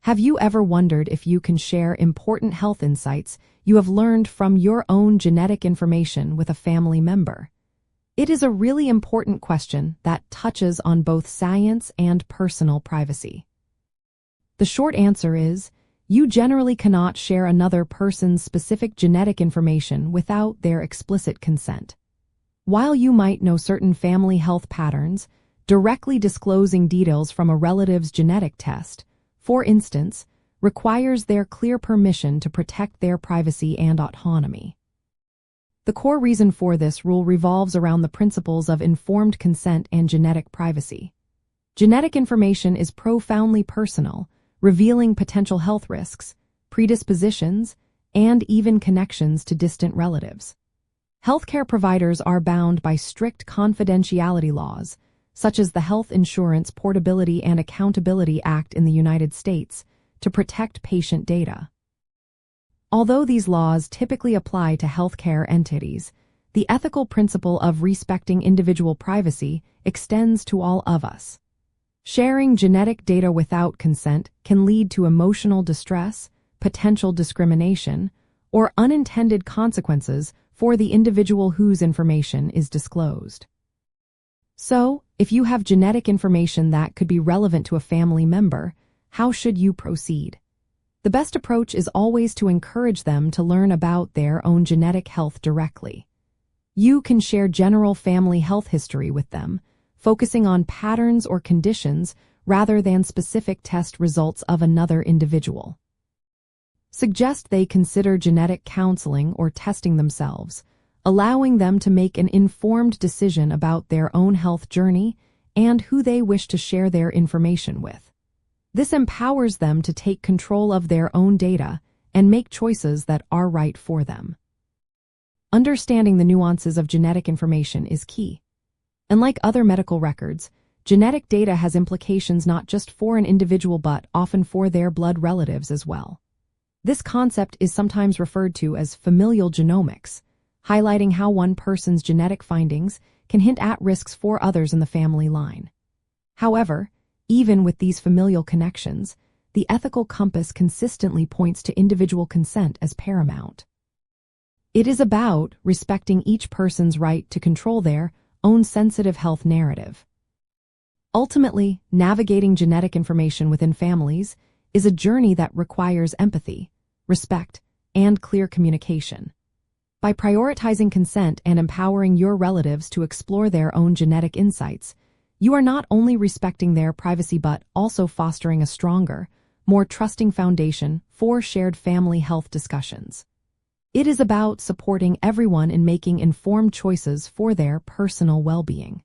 Have you ever wondered if you can share important health insights you have learned from your own genetic information with a family member? It is a really important question that touches on both science and personal privacy. The short answer is, you generally cannot share another person's specific genetic information without their explicit consent. While you might know certain family health patterns, directly disclosing details from a relative's genetic test, for instance, requires their clear permission to protect their privacy and autonomy. The core reason for this rule revolves around the principles of informed consent and genetic privacy. Genetic information is profoundly personal, revealing potential health risks, predispositions, and even connections to distant relatives. Healthcare providers are bound by strict confidentiality laws, such as the Health Insurance Portability and Accountability Act in the United States, to protect patient data. Although these laws typically apply to healthcare entities, the ethical principle of respecting individual privacy extends to all of us. Sharing genetic data without consent can lead to emotional distress, potential discrimination, or unintended consequences for the individual whose information is disclosed. So, if you have genetic information that could be relevant to a family member, how should you proceed? The best approach is always to encourage them to learn about their own genetic health directly. You can share general family health history with them, focusing on patterns or conditions rather than specific test results of another individual. Suggest they consider genetic counseling or testing themselves, allowing them to make an informed decision about their own health journey and who they wish to share their information with. This empowers them to take control of their own data and make choices that are right for them. Understanding the nuances of genetic information is key. Unlike other medical records, genetic data has implications not just for an individual but often for their blood relatives as well. This concept is sometimes referred to as familial genomics, highlighting how one person's genetic findings can hint at risks for others in the family line. However, even with these familial connections, the ethical compass consistently points to individual consent as paramount. It is about respecting each person's right to control their own sensitive health narrative. Ultimately, navigating genetic information within families is a journey that requires empathy, respect, and clear communication. By prioritizing consent and empowering your relatives to explore their own genetic insights, you are not only respecting their privacy but also fostering a stronger, more trusting foundation for shared family health discussions. It is about supporting everyone in making informed choices for their personal well-being.